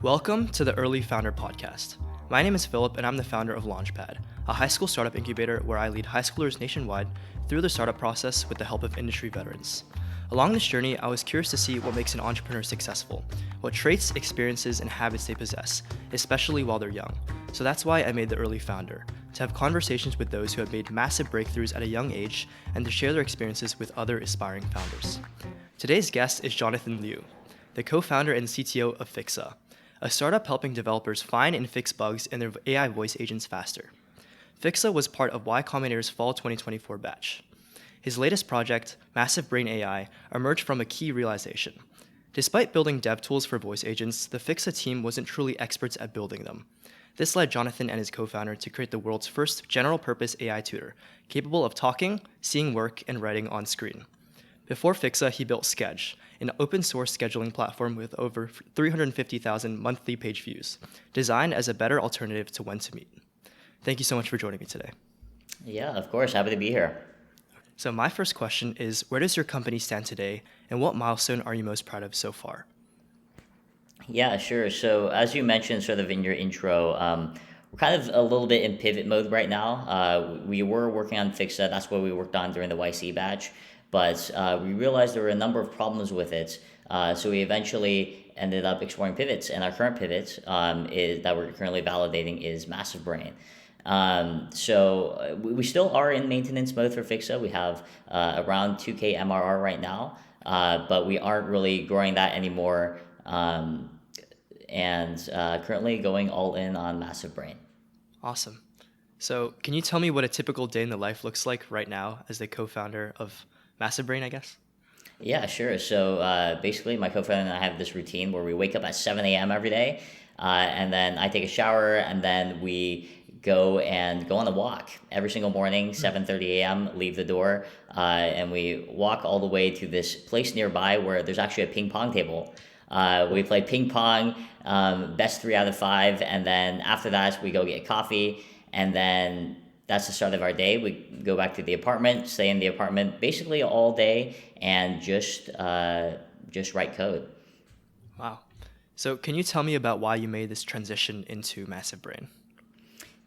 Welcome to the Early Founder Podcast. My name is Philip, and I'm the founder of Launchpad, a high school startup incubator where I lead high schoolers nationwide through the startup process with the help of industry veterans. Along this journey, I was curious to see what makes an entrepreneur successful, what traits, experiences, and habits they possess, especially while they're young. So that's why I made the Early Founder, to have conversations with those who have made massive breakthroughs at a young age and to share their experiences with other aspiring founders. Today's guest is Jonathan Liu, the co-founder and CTO of Fixa, a startup helping developers find and fix bugs in their AI voice agents faster. Fixa was part of Y Combinator's fall 2024 batch. His latest project, Massive Brain AI, emerged from a key realization. Despite building dev tools for voice agents, the Fixa team wasn't truly experts at building them. This led Jonathan and his co-founder to create the world's first general-purpose AI tutor, capable of talking, seeing work, and writing on screen. Before Fixa, he built Schej, an open-source scheduling platform with over 350,000 monthly page views, designed as a better alternative to When to Meet. Thank you so much for joining me today. Yeah, of course. Happy to be here. So my first question is, where does your company stand today, and what milestone are you most proud of so far? Yeah, sure. So as you mentioned sort of in your intro, we're kind of a little bit in pivot mode right now. We were working on Fixa. That's what we worked on during the YC batch. But we realized there were a number of problems with it. So we eventually ended up exploring pivots. And our current pivot is that we're currently validating is Massive Brain. So we still are in maintenance mode for Fixa. We have around 2K MRR right now, but we aren't really growing that anymore. And currently going all in on Massive Brain. Awesome. So can you tell me what a typical day in the life looks like right now as the co-founder of Massive Brain, I guess? Yeah, sure. So basically, my co-founder and I have this routine where we wake up at 7 a.m. every day, and then I take a shower, and then we go on a walk every single morning, 7:30 a.m., leave the door, and we walk all the way to this place nearby where there's actually a ping pong table. We play ping pong, best 3 out of 5, and then after that, we go get coffee, and then that's the start of our day. We go back to the apartment, stay in the apartment basically all day, and just write code. Wow. So can you tell me about why you made this transition into Massive Brain?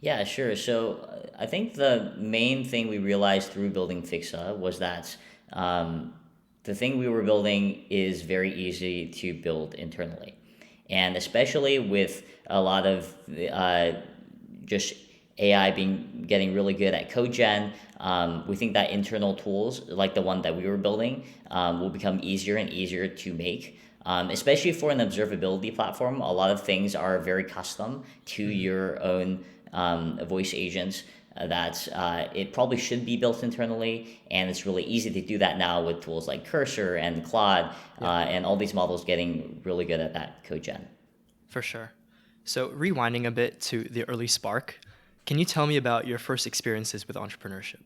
Yeah, sure. So I think the main thing we realized through building Fixa was that the thing we were building is very easy to build internally. And especially with a lot of just AI getting really good at code gen, we think that internal tools like the one that we were building will become easier and easier to make. Especially for an observability platform, a lot of things are very custom to your own voice agents that it probably should be built internally, and it's really easy to do that now with tools like Cursor and Claude, and all these models getting really good at that code gen. For sure. So rewinding a bit to the early spark, can you tell me about your first experiences with entrepreneurship?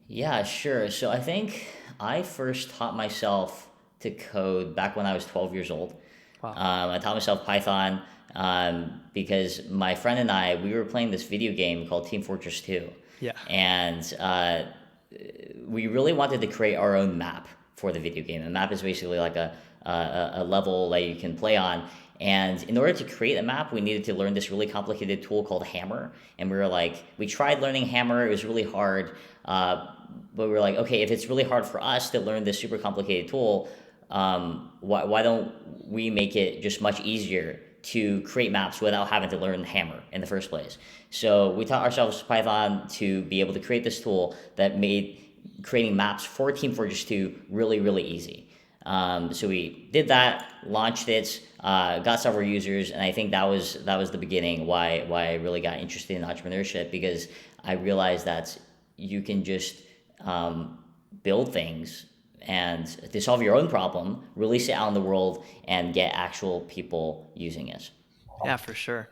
Yeah, sure. So I think I first taught myself to code back when I was 12 years old. Wow. I taught myself Python because my friend and we were playing this video game called Team Fortress 2. Yeah. And we really wanted to create our own map for the video game. A map is basically like a level that you can play on. And in order to create a map, we needed to learn this really complicated tool called Hammer. And we tried learning Hammer. It was really hard. But we were like, okay, if it's really hard for us to learn this super complicated tool, why don't we make it just much easier to create maps without having to learn Hammer in the first place? So we taught ourselves Python to be able to create this tool that made creating maps for Team Fortress 2 really, really easy. So we did that, launched it, got several users, and I think that was the beginning why I really got interested in entrepreneurship, because I realized that you can just build things and to solve your own problem, release it out in the world, and get actual people using it. Yeah, for sure.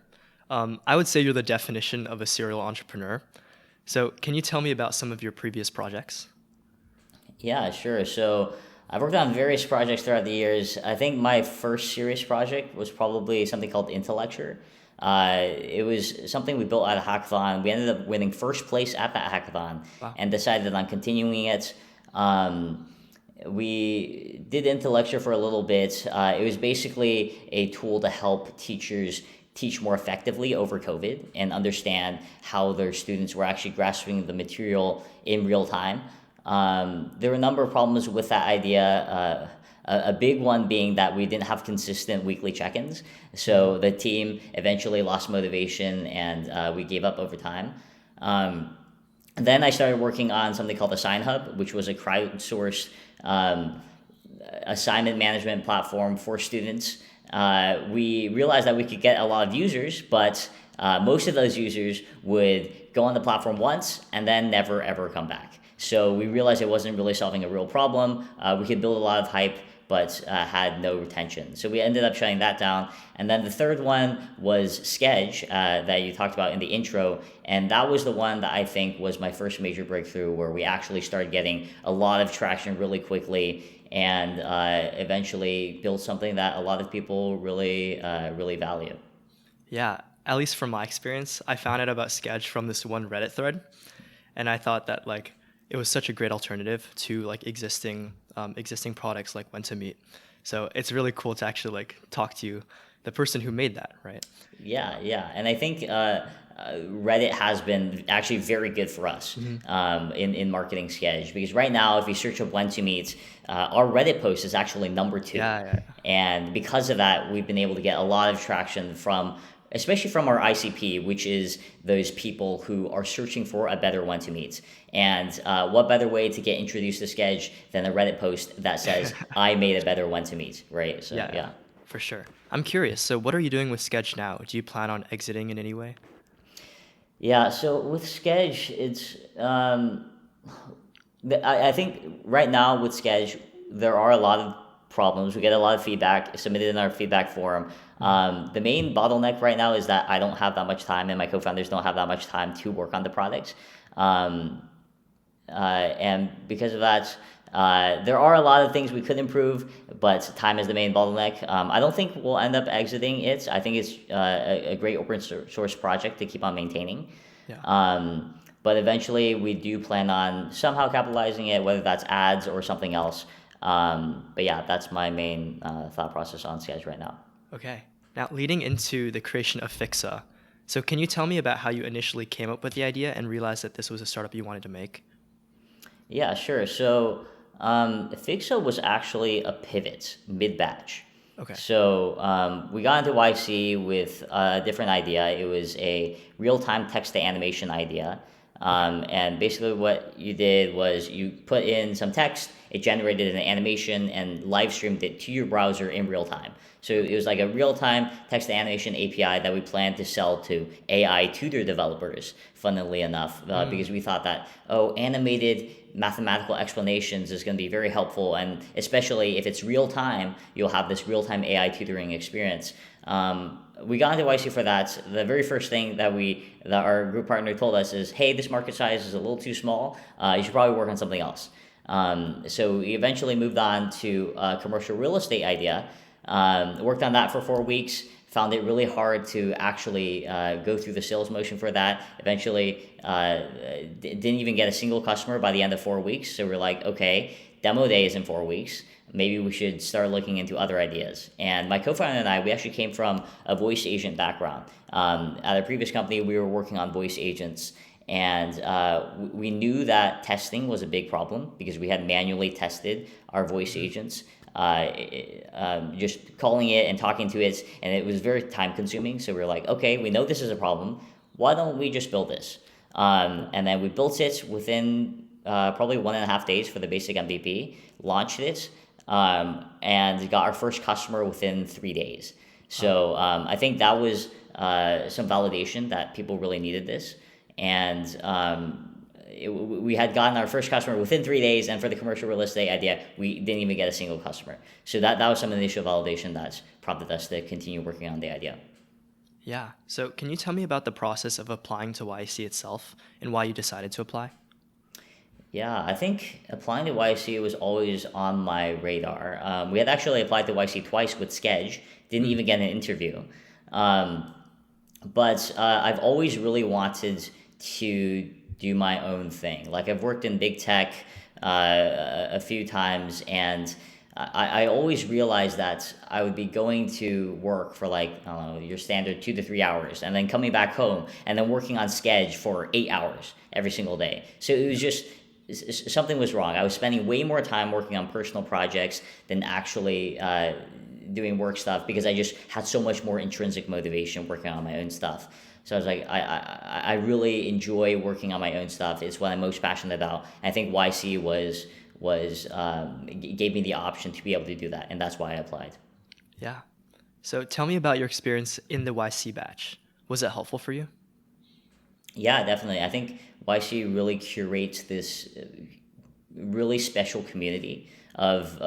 I would say you're the definition of a serial entrepreneur. So can you tell me about some of your previous projects? Yeah, sure. So I've worked on various projects throughout the years. I think my first serious project was probably something called Intellecture. It was something we built at a hackathon. We ended up winning first place at that hackathon. Wow. And decided on continuing it. we did Intellecture for a little bit. It was basically a tool to help teachers teach more effectively over COVID and understand how their students were actually grasping the material in real time. There were a number of problems with that idea. A big one being that we didn't have consistent weekly check-ins. So the team eventually lost motivation and we gave up over time. Then I started working on something called the Sign Hub, which was a crowdsourced assignment management platform for students. We realized that we could get a lot of users, but most of those users would go on the platform once and then never ever come back. So we realized it wasn't really solving a real problem. We could build a lot of hype, but had no retention. So we ended up shutting that down. And then the third one was Schej, that you talked about in the intro. And that was the one that I think was my first major breakthrough, where we actually started getting a lot of traction really quickly and eventually built something that a lot of people really value. Yeah, at least from my experience, I found out about Sketch from this one Reddit thread, and I thought that like it was such a great alternative to like existing products like When to Meet. So it's really cool to actually like talk to you, the person who made that, right? Yeah. And I think Reddit has been actually very good for us in marketing Schej, because right now, if you search up When to Meet, our Reddit post is actually number 2. Yeah. And because of that, we've been able to get a lot of traction especially from our ICP, which is those people who are searching for a better When to Meet. And what better way to get introduced to Schej than a Reddit post that says, I made a better When to Meet, right? So, yeah. For sure. I'm curious. So what are you doing with Sketch now? Do you plan on exiting in any way? Yeah, so with Schej, it's I think right now with Schej, there are a lot of problems. We get a lot of feedback submitted in our feedback forum. The main bottleneck right now is that I don't have that much time, and my co-founders don't have that much time to work on the products. And because of that, there are a lot of things we could improve, but time is the main bottleneck. I don't think we'll end up exiting it. I think it's a great open source project to keep on maintaining. Yeah. But eventually, we do plan on somehow capitalizing it, whether that's ads or something else. But yeah, that's my main thought process on Schej right now. Okay. Now, leading into the creation of Fixa, so can you tell me about how you initially came up with the idea and realized that this was a startup you wanted to make? Yeah, sure. So Fixa was actually a pivot mid-batch. Okay. So we got into YC with a different idea. It was a real-time text-to-animation idea. And basically what you did was you put in some text, it generated an animation and live streamed it to your browser in real time. So it was like a real-time text-to-animation API that we planned to sell to AI tutor developers, funnily enough, because we thought that, animated mathematical explanations is going to be very helpful, and especially if it's real-time, you'll have this real-time AI tutoring experience. We got into YC for that. The very first thing that our group partner told us is, hey, this market size is a little too small. You should probably work on something else. So we eventually moved on to a commercial real estate idea. Worked on that for 4 weeks. Found it really hard to actually go through the sales motion for that. Eventually, didn't even get a single customer by the end of 4 weeks. So we're like, okay, demo day is in 4 weeks. Maybe we should start looking into other ideas. And my co-founder and I, we actually came from a voice agent background. At a previous company, we were working on voice agents. And we knew that testing was a big problem because we had manually tested our voice agents. Just calling it and talking to it, and it was very time consuming. So we were like, okay, we know this is a problem. Why don't we just build this? And then we built it within probably 1.5 days for the basic MVP, launched it, and got our first customer within 3 days. So I think that was some validation that people really needed this. And we had gotten our first customer within 3 days, and for the commercial real estate idea, we didn't even get a single customer. So that was some initial validation that prompted us to continue working on the idea. Yeah. So can you tell me about the process of applying to YC itself and why you decided to apply? Yeah, I think applying to YC was always on my radar. We had actually applied to YC twice with Schej, didn't even get an interview. But I've always really wanted to do my own thing. Like, I've worked in big tech, a few times, and I always realized that I would be going to work for like, I don't know, your standard 2 to 3 hours, and then coming back home and then working on Schej for 8 hours every single day. So it was just, something was wrong. I was spending way more time working on personal projects than actually doing work stuff, because I just had so much more intrinsic motivation working on my own stuff. So I was like, I really enjoy working on my own stuff. It's what I'm most passionate about. And I think YC gave me the option to be able to do that, and that's why I applied. Yeah. So tell me about your experience in the YC batch. Was it helpful for you? Yeah, definitely. I think YC really curates this really special community of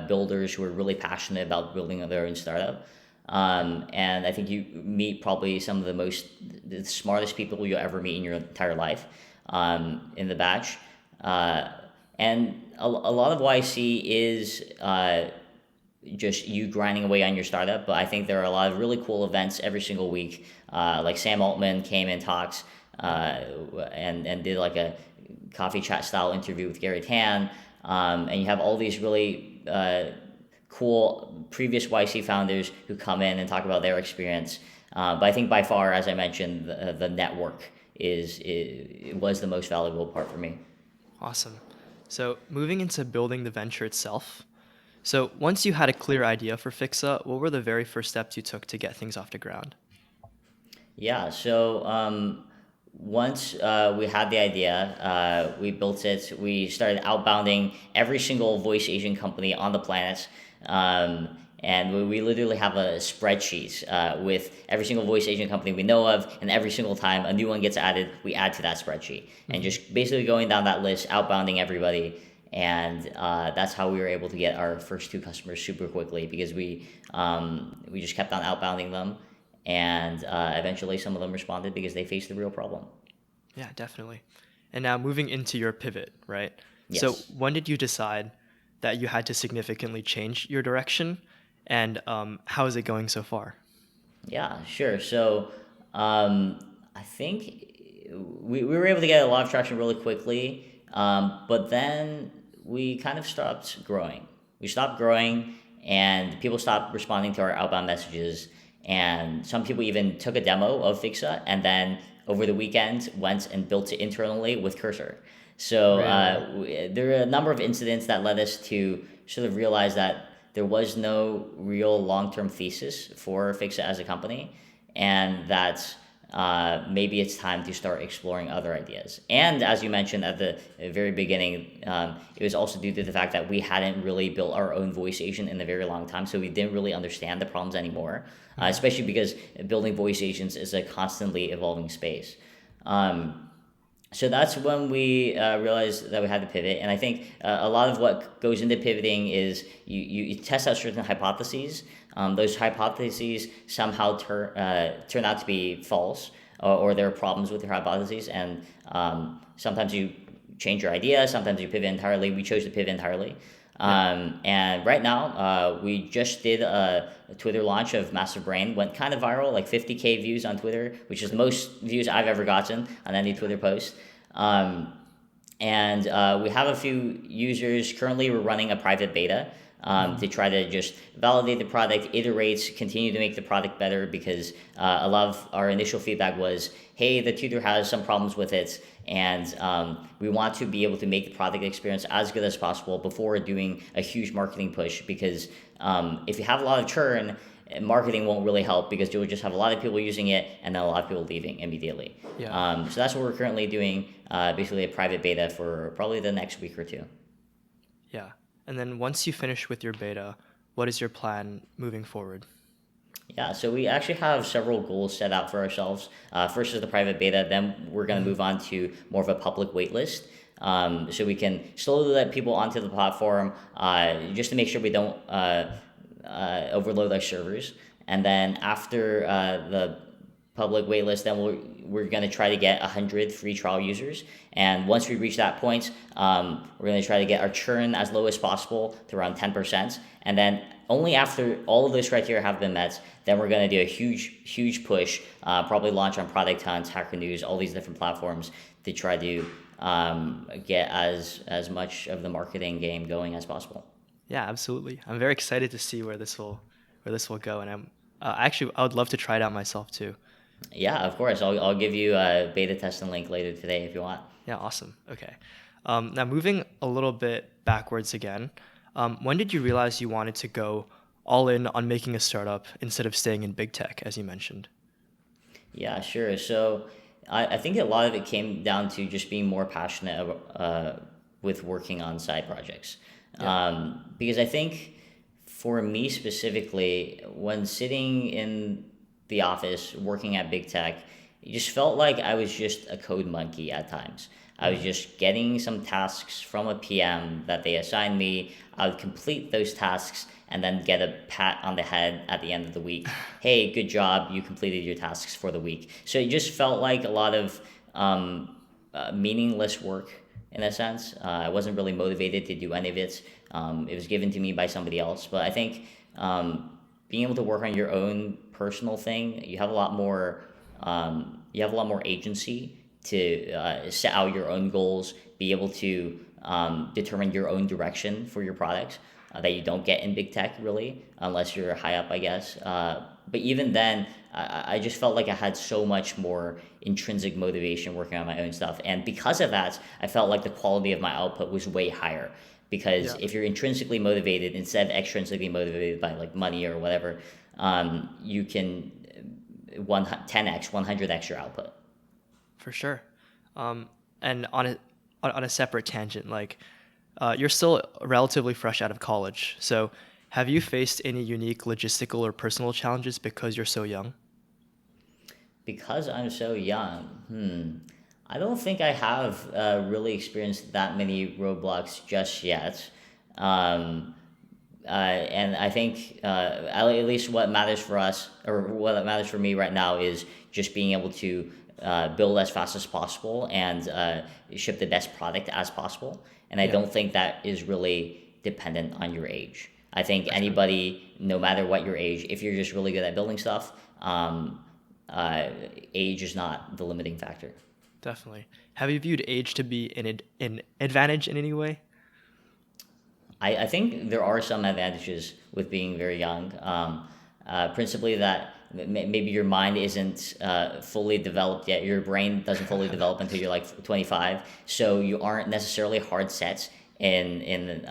builders who are really passionate about building their own startup. And I think you meet probably some of the smartest people you'll ever meet in your entire life in the batch. And a lot of what I see is just you grinding away on your startup. But I think there are a lot of really cool events every single week. Like Sam Altman came and talks and did like a coffee chat style interview with Gary Tan. And you have all these really cool previous YC founders who come in and talk about their experience. But I think by far, as I mentioned, the network was the most valuable part for me. Awesome. So moving into building the venture itself. So once you had a clear idea for Fixa, what were the very first steps you took to get things off the ground? Yeah, so once we had the idea, we built it. We started outbounding every single voice agent company on the planet. And we literally have a spreadsheet with every single voice agent company we know of, and every single time a new one gets added, we add to that spreadsheet. And just basically going down that list, outbounding everybody. And that's how we were able to get our first 2 customers super quickly, because we just kept on outbounding them. And eventually some of them responded because they faced the real problem. Yeah, definitely. And now moving into your pivot, right? Yes. So when did you decide that you had to significantly change your direction, and how is it going so far? Yeah, sure. So I think we were able to get a lot of traction really quickly, but then we kind of stopped growing. We stopped growing, and people stopped responding to our outbound messages. And some people even took a demo of Fixa and then over the weekend went and built it internally with Cursor. So there are a number of incidents that led us to sort of realize that there was no real long-term thesis for Fixa as a company, and that maybe it's time to start exploring other ideas. And as you mentioned at the very beginning, it was also due to the fact that we hadn't really built our own voice agent in a very long time, so we didn't really understand the problems anymore, especially because building voice agents is a constantly evolving space. So that's when we realized that we had to pivot. And I think a lot of what goes into pivoting is you test out certain hypotheses. Those hypotheses somehow turn out to be false, or there are problems with your hypotheses. And sometimes you change your idea, sometimes you pivot entirely. We chose to pivot entirely. And right now, we just did a Twitter launch of Massive Brain. Went kind of viral, like 50K views on Twitter, which is the most views I've ever gotten on any Twitter post. And we have a few users. Currently, we're running a private beta to try to just validate the product, iterate, continue to make the product better, because a lot of our initial feedback was, hey, the tutor has some problems with it, and we want to be able to make the product experience as good as possible before doing a huge marketing push, because if you have a lot of churn, marketing won't really help, because you'll just have a lot of people using it and then a lot of people leaving immediately. So that's what we're currently doing, basically a private beta for probably the next week or 2. Yeah. And then once you finish with your beta, what is your plan moving forward? Yeah, so we actually have several goals set out for ourselves. First is the private beta, then we're going to move on to more of a public waitlist. So we can slowly let people onto the platform, just to make sure we don't overload our servers. And then after the public waitlist, then we're going to try to get 100 free trial users. And once we reach that point, we're going to try to get our churn as low as possible to around 10%. And then only after all of those criteria have been met, then we're going to do a huge push, probably launch on Product Hunt, Hacker News, all these different platforms to try to get as much of the marketing game going as possible. Yeah, absolutely. I'm very excited to see where this will go, and I would love to try it out myself too. Yeah, of course. I'll give you a beta testing link later today if you want. Yeah, awesome. Okay. Now moving a little bit backwards again, when did you realize you wanted to go all in on making a startup instead of staying in big tech, as you mentioned? Yeah, sure. So I think a lot of it came down to just being more passionate with working on side projects. Yeah. Because I think for me specifically, when sitting in the office working at big tech, it just felt like I was just a code monkey at times. I was just getting some tasks from a PM that they assigned me. I would complete those tasks and then get a pat on the head at the end of the week. Hey, good job, you completed your tasks for the week. So it just felt like a lot of meaningless work in a sense. I wasn't really motivated to do any of it. It was given to me by somebody else. But I think being able to work on your own personal thing, you have a lot more agency to set out your own goals, be able to determine your own direction for your products that you don't get in big tech really, unless you're high up, I guess. But even then, I just felt like I had so much more intrinsic motivation working on my own stuff. And because of that, I felt like the quality of my output was way higher. Because Yeah, if you're intrinsically motivated instead of extrinsically motivated by like money or whatever, you can 10x, 100x your output. for sure. And on a separate tangent, like you're still relatively fresh out of college, so have you faced any unique logistical or personal challenges because you're so young? Because I'm so young, I don't think I have really experienced that many roadblocks just yet. Um, and I think at least what matters for us, or what matters for me right now, is just being able to build as fast as possible and ship the best product as possible. And I Yeah, don't think that is really dependent on your age. I think for sure. anybody, no matter what your age, if you're just really good at building stuff, uh, age is not the limiting factor. Definitely. Have you viewed age to be an advantage in any way? I think there are some advantages with being very young. Principally that maybe your mind isn't fully developed yet. Your brain doesn't fully develop until you're like 25. So you aren't necessarily hard set in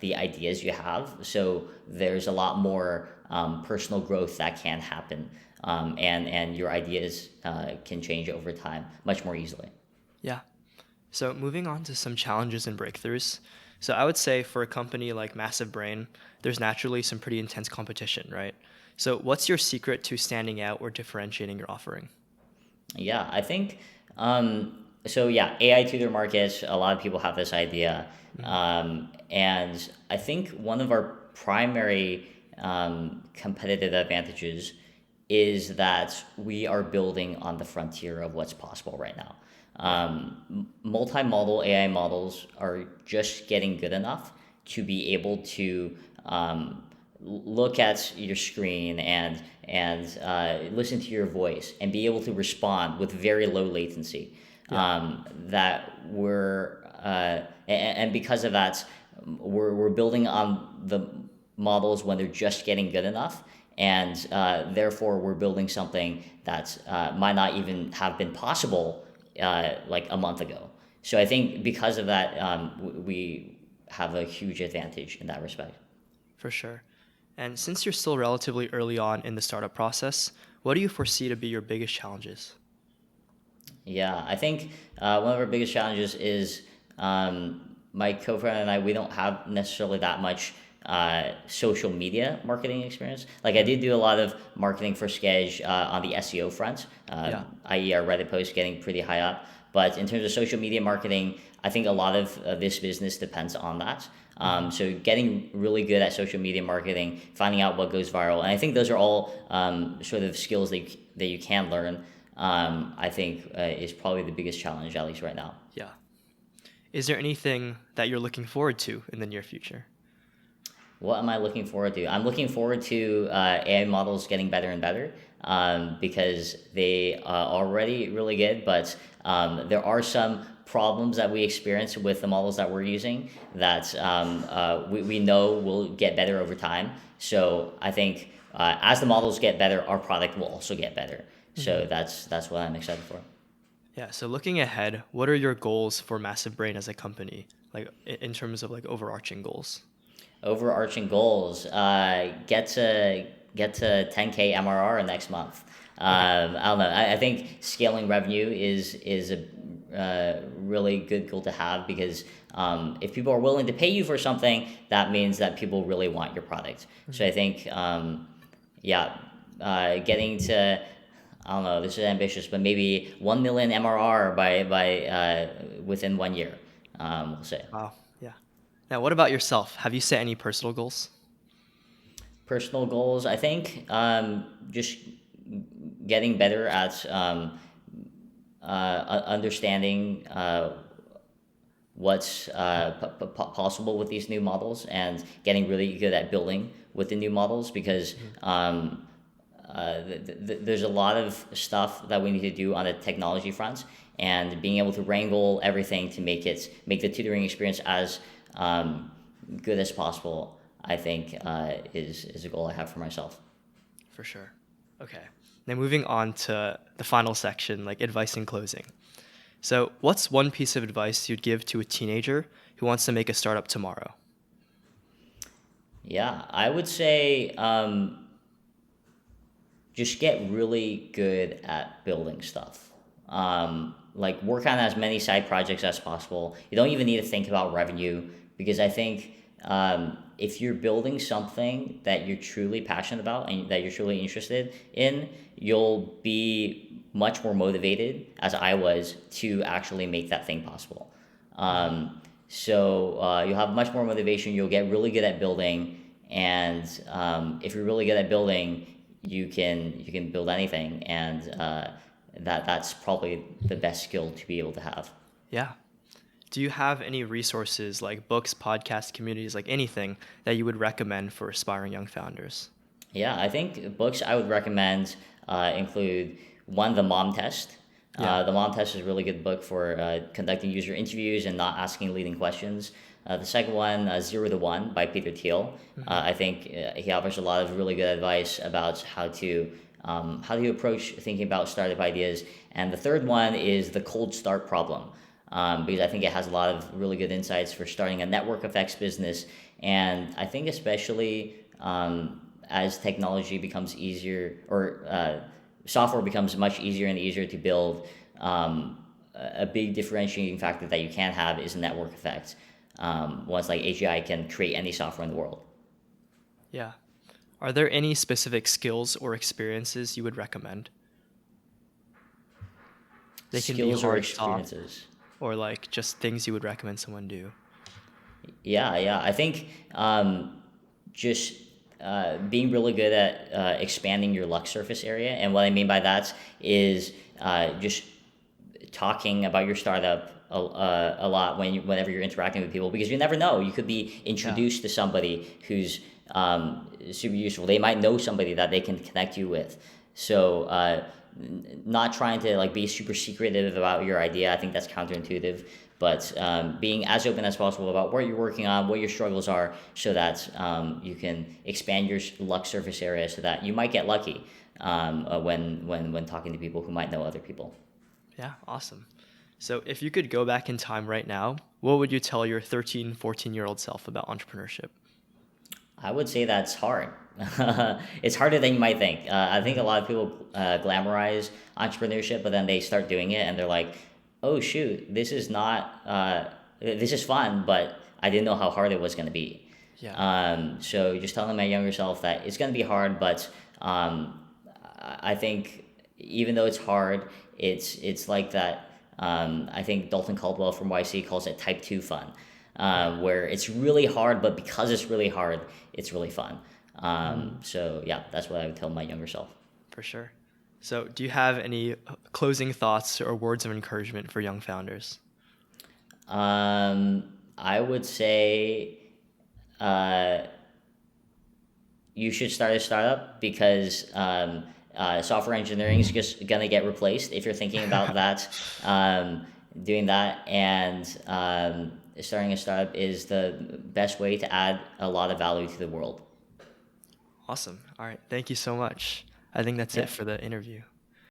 the ideas you have. So there's a lot more personal growth that can happen. And your ideas can change over time much more easily. Yeah. So moving on to some challenges and breakthroughs. So I would say for a company like Massive Brain, there's naturally some pretty intense competition, right? So what's your secret to standing out or differentiating your offering? Yeah, I think so. Yeah, AI tutor markets. A lot of people have this idea, Mhm. and I think one of our primary competitive advantages is that we are building on the frontier of what's possible right now. Yeah. Multimodal AI models are just getting good enough to be able to look at your screen and listen to your voice and be able to respond with very low latency. Yeah. And because of that, we're building on the models when they're just getting good enough, and therefore we're building something that might not even have been possible like a month ago. So I think because of that, we have a huge advantage in that respect. For sure. And since you're still relatively early on in the startup process, what do you foresee to be your biggest challenges? Yeah, I think one of our biggest challenges is my co-founder and I. We don't have necessarily that much social media marketing experience. Like I Mhm. did do a lot of marketing for Schej on the SEO front, Yeah. i.e., our Reddit posts getting pretty high up. But in terms of social media marketing, I think a lot of this business depends on that. Hmm. So getting really good at social media marketing, finding out what goes viral, and I think those are all sort of skills that you can learn. I think is probably the biggest challenge, at least right now. Yeah. Is there anything that you're looking forward to in the near future? What am I looking forward to? I'm looking forward to AI models getting better and better because they are already really good, but there are some problems that we experience with the models that we're using that we know will get better over time. So I think as the models get better, our product will also get better. So that's what I'm excited for. Yeah, so looking ahead, what are your goals for Massive Brain as a company, like in terms of like overarching goals? Overarching goals: get to 10K MRR next month. Okay. I don't know. I think scaling revenue is a really good goal to have because if people are willing to pay you for something, that means that people really want your product. So I think yeah, getting to, I don't know, this is ambitious, but maybe 1 million MRR by within 1 year. We'll say. Wow. Yeah. Now, what about yourself? Have you set any personal goals? Personal goals, I think just getting better at understanding what's possible with these new models and getting really good at building with the new models because there's a lot of stuff that we need to do on the technology front, and being able to wrangle everything to make the tutoring experience as good as possible, I think is a goal I have for myself. For sure. Okay. Now, moving on to the final section, like advice in closing. So, what's one piece of advice you'd give to a teenager who wants to make a startup tomorrow? Yeah, I would say just get really good at building stuff. Like work on as many side projects as possible. You don't even need to think about revenue because I think if you're building something that you're truly passionate about and that you're truly interested in, you'll be much more motivated, as I was, to actually make that thing possible. So you'll have much more motivation. You'll get really good at building, and if you're really good at building, you can build anything, and that's probably the best skill to be able to have. Yeah. Do you have any resources like books, podcasts, communities, like anything that you would recommend for aspiring young founders? Yeah, I think books I would recommend include one, The Mom Test. Yeah. The Mom Test is a really good book for conducting user interviews and not asking leading questions. The second one, Zero to One by Peter Thiel. I think he offers a lot of really good advice about how to approach thinking about startup ideas. And the third one is The Cold Start Problem. Because I think it has a lot of really good insights for starting a network effects business. And I think especially as technology becomes easier, or software becomes much easier and easier to build, a big differentiating factor that you can have is network effects. Once like AGI can create any software in the world. Yeah. Are there any specific skills or experiences you would recommend? They can be Skills or hard, soft, experiences. or like just things you would recommend someone do. Yeah. I think just being really good at expanding your luck surface area. And what I mean by that is just talking about your startup a lot whenever you're interacting with people, because you never know. You could be introduced to somebody who's super useful. They might know somebody that they can connect you with. So not trying to like be super secretive about your idea. I think that's counterintuitive. But being as open as possible about what you're working on, what your struggles are, so that you can expand your luck surface area, so that you might get lucky when talking to people who might know other people. Yeah, awesome. So if you could go back in time right now, what would you tell your 13, 14-year-old self about entrepreneurship? I would say that's hard. It's harder than you might think. I think a lot of people glamorize entrepreneurship, but then they start doing it and they're like, oh shoot, this is not, this is fun, but I didn't know how hard it was going to be. Yeah. So just telling my younger self that it's going to be hard, but I think even though it's hard, it's like that. I think Dalton Caldwell from YC calls it type 2 fun, where it's really hard, but because it's really hard, it's really fun. So yeah, that's what I would tell my younger self. For sure. So do you have any closing thoughts or words of encouragement for young founders? I would say you should start a startup because software engineering is just gonna get replaced if you're thinking about that. doing that, and starting a startup is the best way to add a lot of value to the world. Awesome. All right. Thank you so much. I think that's Yeah. it for the interview.